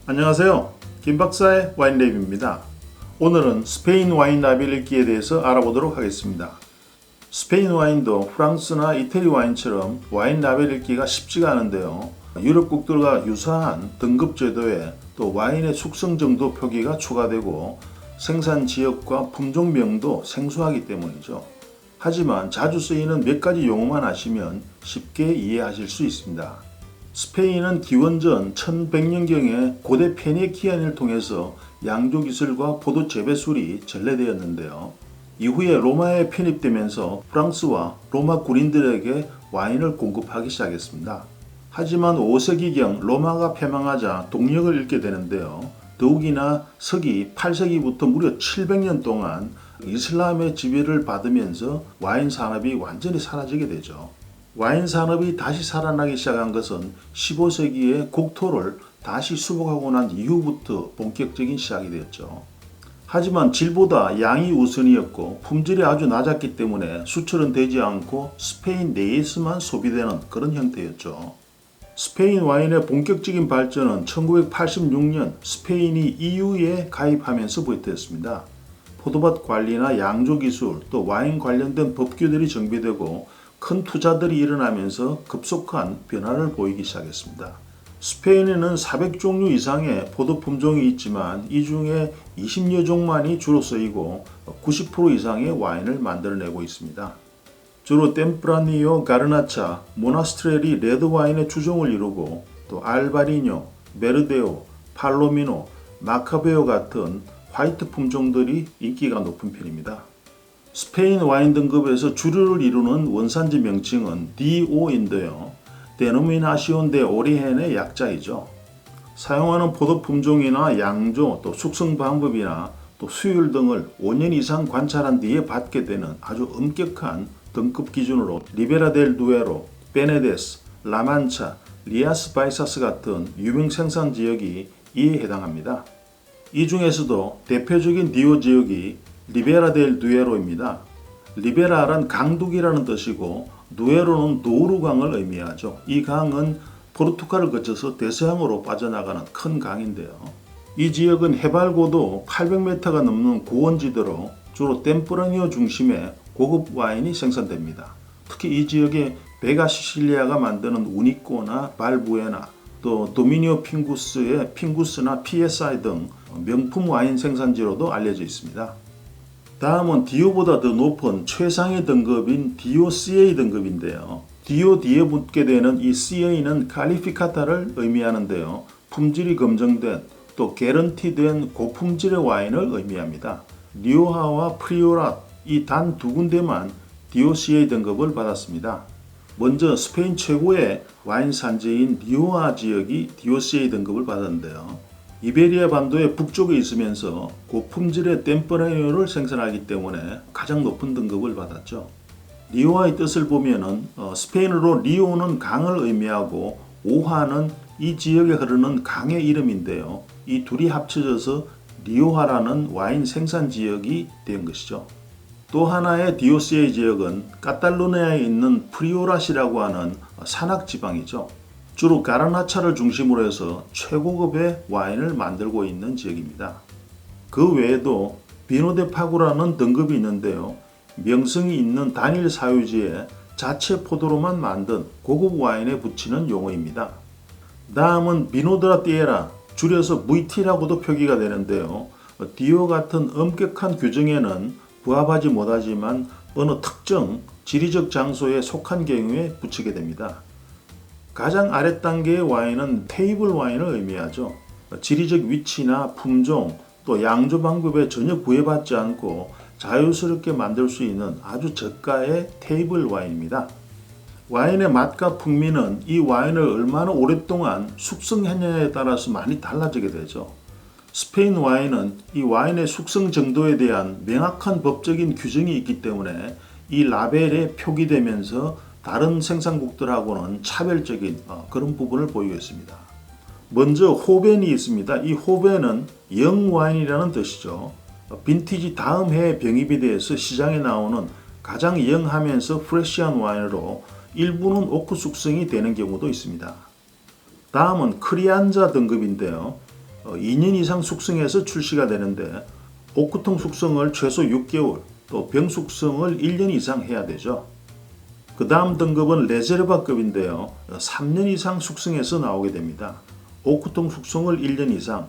안녕하세요. 김박사의 와인 레뷰입니다. 오늘은 스페인 와인 라벨 읽기에 대해서 알아보도록 하겠습니다. 스페인 와인도 프랑스나 이태리 와인처럼 와인 라벨 읽기가 쉽지가 않은데요. 유럽국들과 유사한 등급 제도에 또 와인의 숙성 정도 표기가 추가되고 생산 지역과 품종명도 생소하기 때문이죠. 하지만 자주 쓰이는 몇 가지 용어만 아시면 쉽게 이해하실 수 있습니다. 스페인은 기원전 1100년경에 고대 페니키안을 통해서 양조 기술과 포도 재배술이 전래되었는데요. 이후에 로마에 편입되면서 프랑스와 로마 군인들에게 와인을 공급하기 시작했습니다. 하지만 5세기경 로마가 패망하자 동력을 잃게 되는데요. 더욱이나 서기 8세기부터 무려 700년 동안 이슬람의 지배를 받으면서 와인 산업이 완전히 사라지게 되죠. 와인 산업이 다시 살아나기 시작한 것은 15세기에 국토를 다시 수복하고 난 이후부터 본격적인 시작이 되었죠. 하지만 질보다 양이 우선이었고 품질이 아주 낮았기 때문에 수출은 되지 않고 스페인 내에서만 소비되는 그런 형태였죠. 스페인 와인의 본격적인 발전은 1986년 스페인이 EU에 가입하면서부터 였습니다. 포도밭 관리나 양조 기술 또 와인 관련된 법규들이 정비되고 큰 투자들이 일어나면서 급속한 변화를 보이기 시작했습니다. 스페인에는 400종류 이상의 포도 품종이 있지만 이 중에 20여 종만이 주로 쓰이고 90% 이상의 와인을 만들어내고 있습니다. 주로 템프라니오, 가르나차, 모나스트렐이 레드 와인의 주종을 이루고 또 알바리뇨, 메르데오, 팔로미노, 마카베오 같은 화이트 품종들이 인기가 높은 편입니다. 스페인 와인 등급에서 주류를 이루는 원산지 명칭은 DO인데요. 데노미나시온 데 오리헨의 약자이죠. 사용하는 포도 품종이나 양조, 또 숙성 방법이나 또 수율 등을 5년 이상 관찰한 뒤에 받게 되는 아주 엄격한 등급 기준으로 리베라 델 두에로, 베네데스, 라만차, 리아스 바이사스 같은 유명 생산 지역이 이에 해당합니다. 이 중에서도 대표적인 디오 지역이 리베라 델 두에로입니다. 리베라란 강둑이라는 뜻이고 누에로는 노르강을 의미하죠. 이 강은 포르투갈을 거쳐서 대서양으로 빠져나가는 큰 강인데요. 이 지역은 해발고도 800m가 넘는 고원지대로 주로 템프라니오 중심의 고급 와인이 생산됩니다. 특히 이 지역에 베가 시실리아가 만드는 우니꼬나 발부에나 또 도미니오 핑구스의 핑구스나 PSI 등 명품 와인 생산지로도 알려져 있습니다. 다음은 디오보다 더 높은 최상의 등급인 DOCA 등급인데요. DO 뒤에 붙게 되는 이 CA는 칼리피카타를 의미하는데요. 품질이 검증된 또 개런티된 고품질의 와인을 의미합니다. 리오하와 프리오라 이 단 두 군데만 DOCA 등급을 받았습니다. 먼저 스페인 최고의 와인 산지인 리오하 지역이 DOCA 등급을 받았는데요. 이베리아 반도의 북쪽에 있으면서 고품질의 템프라니오를 생산하기 때문에 가장 높은 등급을 받았죠. 리오하의 뜻을 보면은 스페인어로 리오는 강을 의미하고 오하는 이 지역에 흐르는 강의 이름인데요. 이 둘이 합쳐져서 리오하라는 와인 생산 지역이 된 것이죠. 또 하나의 DOCA 지역은 카탈루냐에 있는 프리오라시라고 하는 산악 지방이죠. 주로 가르나차를 중심으로 해서 최고급의 와인을 만들고 있는 지역입니다. 그 외에도 비노데 파구라는 등급이 있는데요. 명성이 있는 단일 사유지에 자체 포도로만 만든 고급 와인에 붙이는 용어입니다. 다음은 비노드라 띠에라, 줄여서 VT라고도 표기가 되는데요. 디오 같은 엄격한 규정에는 부합하지 못하지만 어느 특정 지리적 장소에 속한 경우에 붙이게 됩니다. 가장 아래 단계의 와인은 테이블 와인을 의미하죠. 지리적 위치나 품종 또 양조 방법에 전혀 구애받지 않고 자유스럽게 만들 수 있는 아주 저가의 테이블 와인입니다. 와인의 맛과 풍미는 이 와인을 얼마나 오랫동안 숙성했느냐에 따라서 많이 달라지게 되죠. 스페인 와인은 이 와인의 숙성 정도에 대한 명확한 법적인 규정이 있기 때문에 이 라벨에 표기되면서 다른 생산국들하고는 차별적인 그런 부분을 보이고 있습니다. 먼저 호벤이 있습니다. 이 호벤은 영와인이라는 뜻이죠. 빈티지 다음 해에 병입이 돼서 시장에 나오는 가장 영하면서 프레시한 와인으로 일부는 오크 숙성이 되는 경우도 있습니다. 다음은 크리안자 등급인데요. 2년 이상 숙성해서 출시가 되는데 오크통 숙성을 최소 6개월, 또 병 숙성을 1년 이상 해야 되죠. 그 다음 등급은 레제르바급인데요. 3년 이상 숙성해서 나오게 됩니다. 오크통 숙성을 1년 이상,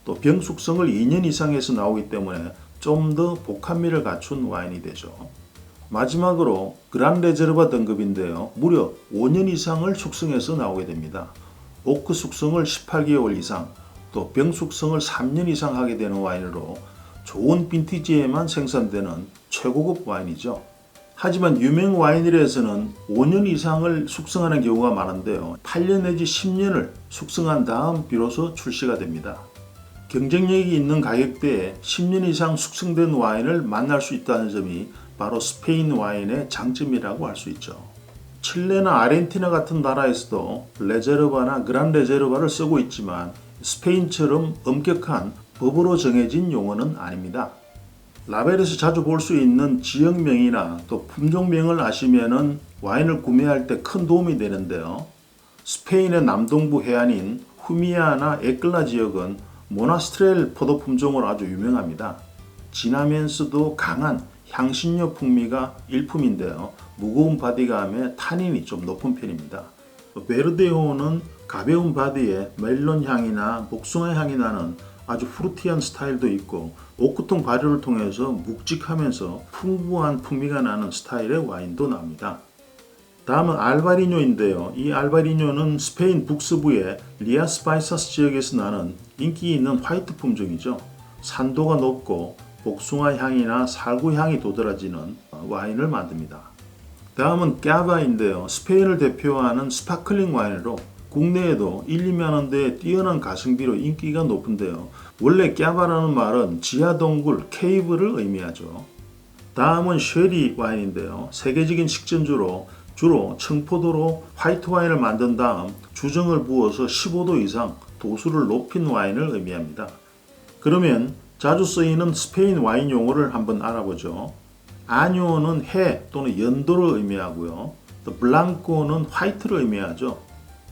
또 병 숙성을 2년 이상 해서 나오기 때문에 좀 더 복합미를 갖춘 와인이 되죠. 마지막으로 그란 레제르바 등급인데요. 무려 5년 이상을 숙성해서 나오게 됩니다. 오크 숙성을 18개월 이상, 또 병 숙성을 3년 이상 하게 되는 와인으로 좋은 빈티지에만 생산되는 최고급 와인이죠. 하지만 유명 와인일에서는 5년 이상을 숙성하는 경우가 많은데요. 8년 내지 10년을 숙성한 다음 비로소 출시가 됩니다. 경쟁력이 있는 가격대에 10년 이상 숙성된 와인을 만날 수 있다는 점이 바로 스페인 와인의 장점이라고 할 수 있죠. 칠레나 아르헨티나 같은 나라에서도 레제르바나 그란 레제르바를 쓰고 있지만 스페인처럼 엄격한 법으로 정해진 용어는 아닙니다. 라벨에서 자주 볼 수 있는 지역명이나 또 품종명을 아시면은 와인을 구매할 때 큰 도움이 되는데요. 스페인의 남동부 해안인 후미아나 에클라 지역은 모나스트렐 포도 품종으로 아주 유명합니다. 진하면서도 강한 향신료 풍미가 일품인데요. 무거운 바디감에 타닌이 좀 높은 편입니다. 베르데오는 가벼운 바디에 멜론 향이나 복숭아 향이 나는 아주 프루티한 스타일도 있고 오크통 발효를 통해서 묵직하면서 풍부한 풍미가 나는 스타일의 와인도 나옵니다. 다음은 알바리뇨인데요. 이 알바리뇨는 스페인 북서부의 리아스 바이사스 지역에서 나는 인기 있는 화이트 품종이죠. 산도가 높고 복숭아 향이나 살구 향이 도드라지는 와인을 만듭니다. 다음은 까바인데요. 스페인을 대표하는 스파클링 와인으로 국내에도 1, 2만 원대의 뛰어난 가성비로 인기가 높은데요. 원래 까바라는 말은 지하동굴, 케이브를 의미하죠. 다음은 쉐리 와인인데요. 세계적인 식전주로 주로 청포도로 화이트 와인을 만든 다음 주정을 부어서 15도 이상 도수를 높인 와인을 의미합니다. 그러면 자주 쓰이는 스페인 와인 용어를 한번 알아보죠. 아뇨는 해 또는 연도를 의미하고요. 또 블랑코는 화이트를 의미하죠.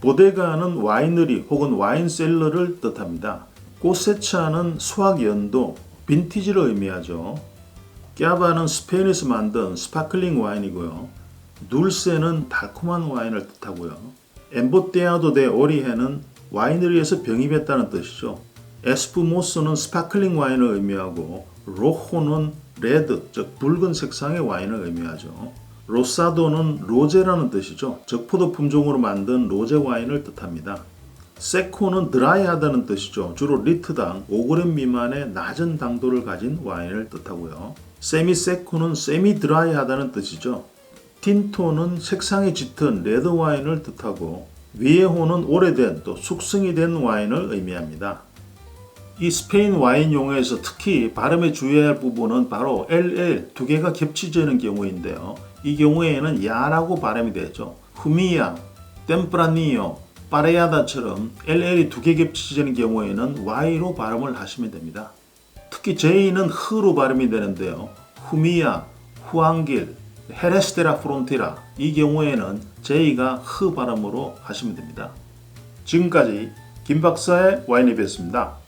보데가는 와이너리 혹은 와인셀러를 뜻합니다. 코세차는 수확 연도, 빈티지를 의미하죠. 까바는 스페인에서 만든 스파클링 와인이고요. 눌세는 달콤한 와인을 뜻하고요. 엠보테아도 데 오리헤는 와이너리에서 병입했다는 뜻이죠. 에스푸모스는 스파클링 와인을 의미하고 로호는 레드, 즉 붉은 색상의 와인을 의미하죠. 로사도는 로제라는 뜻이죠. 적포도 품종으로 만든 로제 와인을 뜻합니다. 세코는 드라이하다는 뜻이죠. 주로 리트당 5g 미만의 낮은 당도를 가진 와인을 뜻하고요. 세미세코는 세미 드라이하다는 뜻이죠. 틴토는 색상이 짙은 레드 와인을 뜻하고 비에호는 오래된 또 숙성이 된 와인을 의미합니다. 이 스페인 와인 용어에서 특히 발음에 주의해야 할 부분은 바로 LL 두 개가 겹치지는 경우인데요. 이 경우에는 야라고 발음이 되죠. 후미야, 템프라니오, 파레야다처럼 LL이 두 개 겹치지는 경우에는 Y로 발음을 하시면 됩니다. 특히 J는 흐로 발음이 되는데요. 후미야, 후앙길, 헤레스테라 프론티라 이 경우에는 J가 흐 발음으로 하시면 됩니다. 지금까지 김 박사의 와인 리뷰였습니다.